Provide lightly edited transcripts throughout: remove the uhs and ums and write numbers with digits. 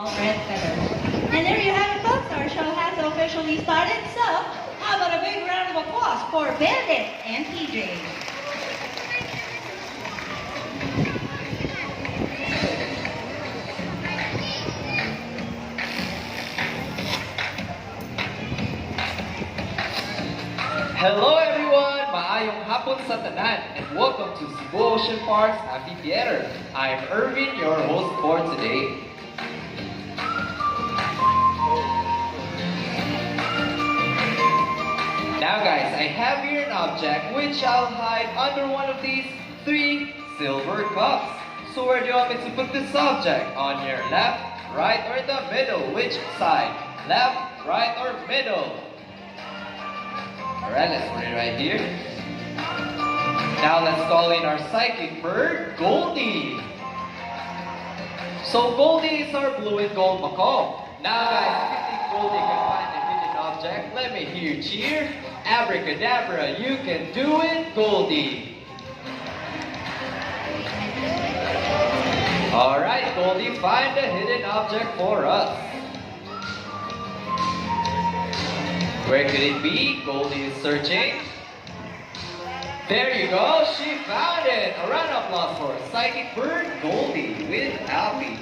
red feather. And there you have it, folks. Our show has officially started. So, how about a big round of applause for Bandit and PJ? Hello everyone! Maayong hapon sa tanan and welcome to Cebu Ocean Park's Amphitheater. I'm Irvin, your host for today. Now guys, I have here an object which I'll hide under one of these 3 silver cups. So where do you want me to put this object? On your left, right, or the middle? Which side? Left, right, or middle? Alright, let's put it right here. Now let's call in our psychic bird, Goldie. So Goldie is our blue and gold macaw. Now guys, if you think Goldie can find a hidden object, let me hear you cheer. Abracadabra, you can do it, Goldie. Alright, Goldie, find a hidden object for us. Where could it be? Goldie is searching. There you go, she found it! A round of applause for Psychic Bird Goldie with Alfie.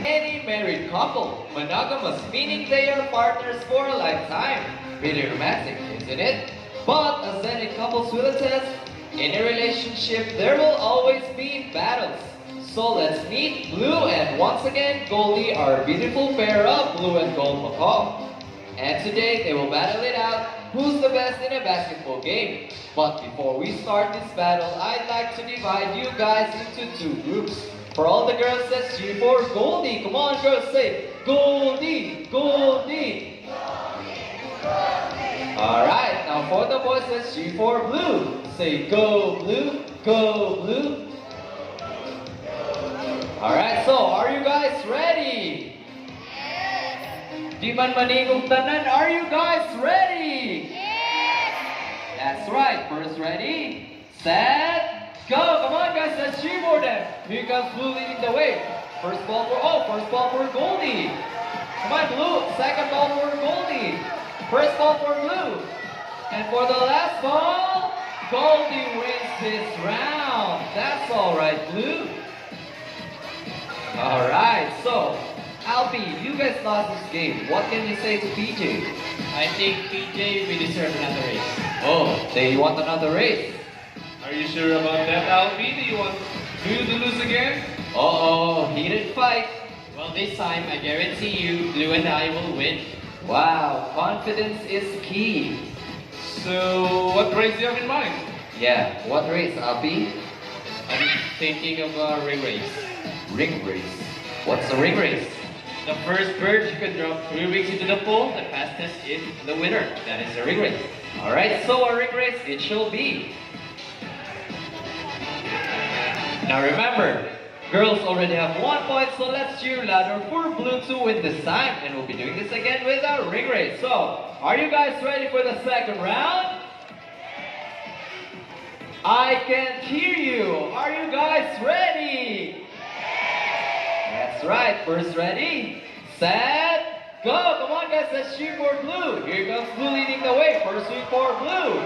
Any married couple, monogamous, meaning they are partners for a lifetime. Really romantic, isn't it? But as any couples will attest, in a relationship there will always be battles. So let's meet Blue and once again Goldie, our beautiful pair of blue and gold macaw. And today they will battle it out, who's the best in a basketball game. But before we start this battle, I'd like to divide you guys into 2 groups. For all the girls, let's cheer for Goldie. Come on girls, say Goldie, Goldie. Alright, now for the boys, let's cheer for Blue. Say go Blue, go Blue. Alright, so are you guys ready? Yes! Di man maningog tanan, are you guys ready? Yes! That's right, first ready, set, go! Come on guys, let's cheer for them. Here comes Blue leading the way. First ball for Goldie. Come on Blue, second ball for Goldie. First ball for Blue. And for the last ball, Goldie wins this round. That's alright, Blue. Alright, so, Alfie, you guys lost this game. What can you say to PJ? I think PJ, we deserve another race. Oh, they want another race. Are you sure about that, Alfie? Do you want Blue to lose again? Uh-oh, heated fight. Well, this time, I guarantee you, Blue and I will win. Wow, confidence is key. So, what race do you have in mind? Yeah, what race, Alfie? I'm thinking of a ring race. Ring race. What's a ring race? The first bird who can drop 3 rings into the pool, the fastest is the winner. That is a ring race. Alright, so a ring race it shall be. Now remember, girls already have 1 point, so let's cheer louder for Blue to win this time. And we'll be doing this again with our ring race. So, are you guys ready for the second round? I can't hear you. Are you guys ready? That's right, first ready, set, go! Come on guys, let's cheer for Blue. Here comes Blue leading the way, first swing for Blue.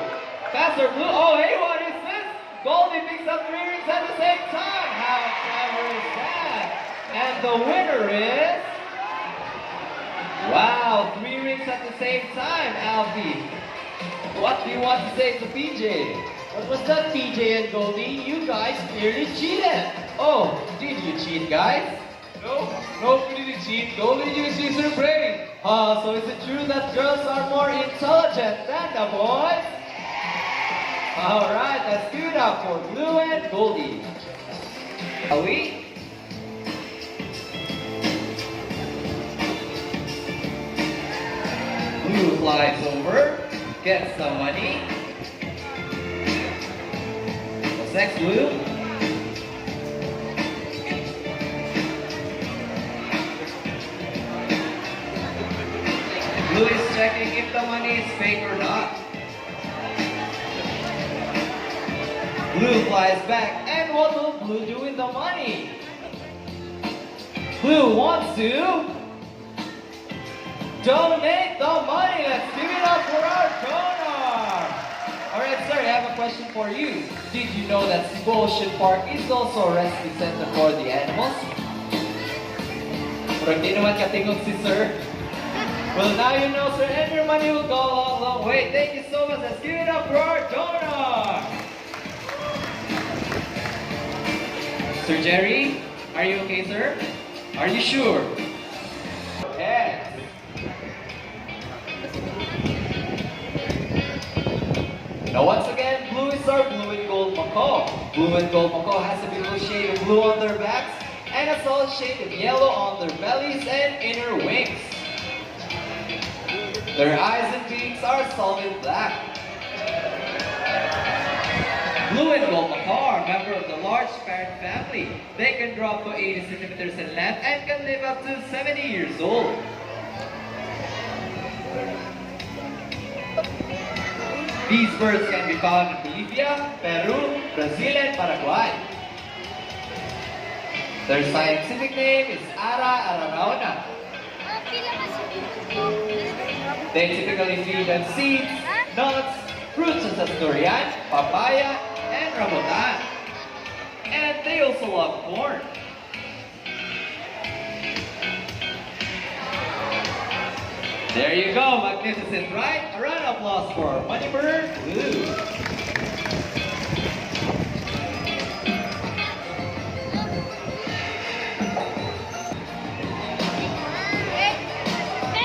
Faster Blue, oh hey, what is this? Goldie picks up 3 rings at the same time. How clever is that? And the winner is... Wow, 3 rings at the same time, Alfie. What do you want to say to PJ? What was that, PJ and Goldie? You guys clearly cheated. Oh, did you cheat guys? No, we didn't cheat. Goldie used her brain. So is it true that girls are more intelligent than the boys? Alright, let's give it up for Blue and Goldie. Are we? Blue flies over, gets some money. What's next, Blue? Blue is checking if the money is fake or not. Blue flies back, and what will Blue do with the money? Who wants to donate the money? Let's give it up for our donor. Alright, sir, I have a question for you. Did you know that Cebu Ocean Park is also a rescue center for the animals? Pero hindi naman katingog si sir. Well, now you know, sir, and your money will go a long, long way. Thank you so much. Let's give it up for our donor. Sir Jerry, are you okay, sir? Are you sure? Yes. Now once again, blue is our blue and gold macaw. Blue and gold macaw has a beautiful shade of blue on their backs and a solid shade of yellow on their bellies and inner wings. Their eyes and beaks are solid black. Blue and gold macaw are a member of the large parrot family. They can grow up to 80 centimeters in length and can live up to 70 years old. These birds can be found in Bolivia, Peru, Brazil, and Paraguay. Their scientific name is Ara araraona. They typically feed on seeds, nuts, fruits such as durian, papaya, and rambutan. And they also love corn. There you go, magnificent, right? A round of applause for Moneybird Blue.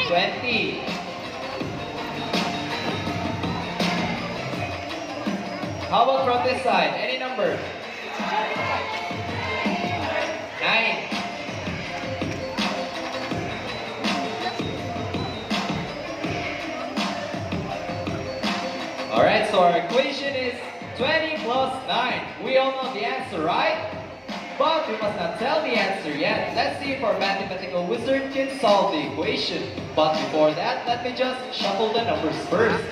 $20. How about from this side? Any number? 9. Alright, so our equation is 20 plus 9. We all know the answer, right? But we must not tell the answer yet. Let's see if our mathematical wizard can solve the equation. But before that, let me just shuffle the numbers first.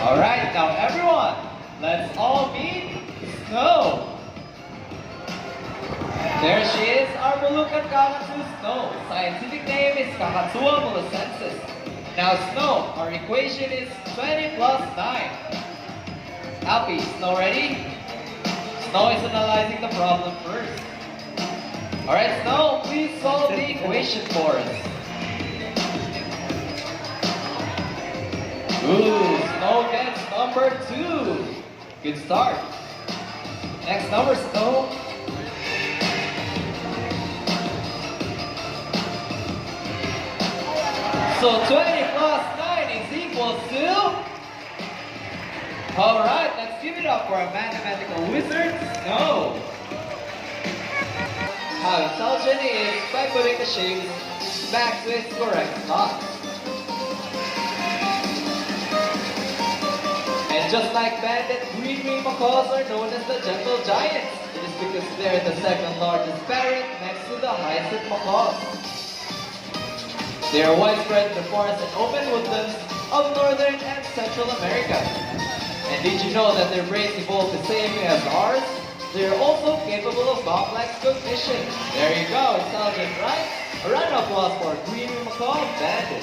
Alright, now everyone, let's all meet Snow. There she is, our Moluccan Kakatsu Snow. Scientific name is Kakatsua molucensis. Now Snow, our equation is 20 plus 9. Alfie, Snow ready? Snow is analyzing the problem first. Alright Snow, please solve the equation for us. Ooh, Snow gets number 2. Good start. Next number, Snow. So 20 plus 9 is equal to... Alright, let's give it up for a mathematical wizard, Snow. How intelligent he is by putting the shapes back to its correct spot. And just like banded, green macaws are known as the gentle giants. It is because they're the second largest parrot next to the hyacinth macaws. They are widespread in the forests and open woodlands of Northern and Central America. And did you know that their brains evolved the same way as ours? They are also capable of complex cognition. There you go, intelligent, right? A round of applause for green macaw bandit.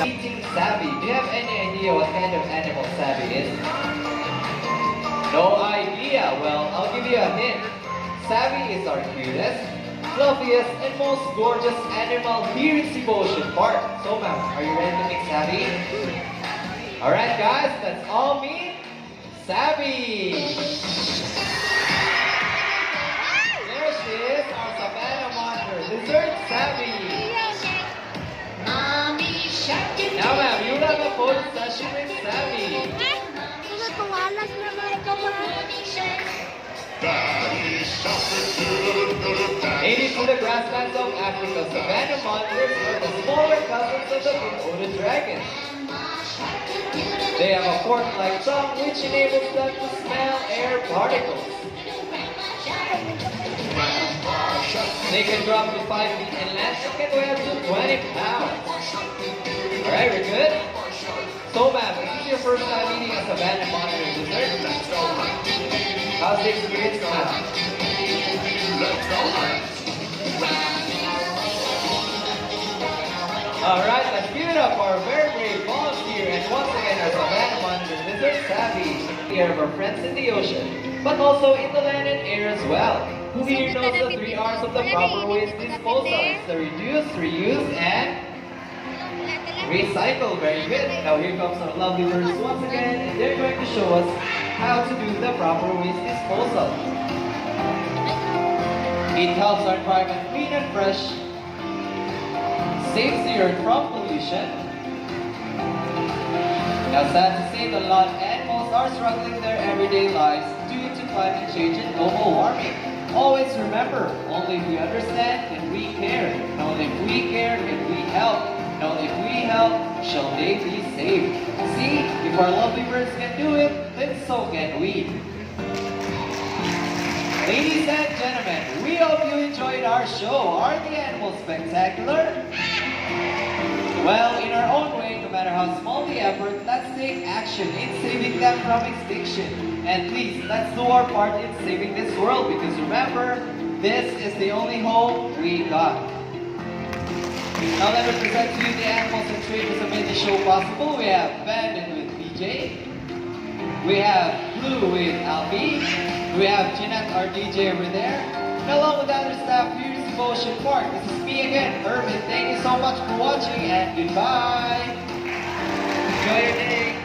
Eating savvy. Do you have any idea what kind of animal savvy is? No idea. Well, I'll give you a hint. Savvy is our cutest, fluffiest, and most gorgeous animal here in Cebu Ocean Park. So, ma'am, are you ready to meet Savvy? Alright, guys, let's all meet Savvy. There she is, our Savannah Monitor lizard, Savvy. Now, ma'am, you have a photo session with Savvy. Native to the grasslands of Africa, Savannah monitors are the smaller cousins of the Komodo dragon. They have a fork-like tongue which enables them to smell air particles. They can drop to 5 feet in length and can weigh up to 20 pounds. Alright, we're good? So ma'am, this is your first time eating a savanna monitor lizard. How's the experience, ma'am? Alright, let's give it up for our very brave volunteer and once again our savanna monitor lizard, Savvy. Care of our friends in the ocean, but also in the land and air as well. Who here knows the 3 R's of the proper waste disposal? It's the reduce, reuse, and recycle. Very good. Now here comes our lovely birds once again, and they're going to show us how to do the proper waste disposal. It helps our environment clean and fresh, saves the earth from pollution. Now sad to say, the lot of animals are struggling their everyday lives due to climate change and global warming. Always remember, only if we understand can we care. And only if we care can we help. And only if we help shall they be saved. See, if our lovely birds can do it, then so can we. Ladies and gentlemen, we hope you enjoyed our show. Are the animals spectacular? Well, in our own way, no matter how small the effort, let's take action in saving them from extinction. And please, let's do our part in saving this world, because remember, this is the only hope we got. Now let me present to you the animals and traders who made the show possible. We have Bandit with DJ. We have Blue with Alfie. We have Jeanette, our DJ over there. And along with the other staff here is Ocean Park. This is me again, Irvin. Thank you so much for watching and goodbye. Enjoy your day.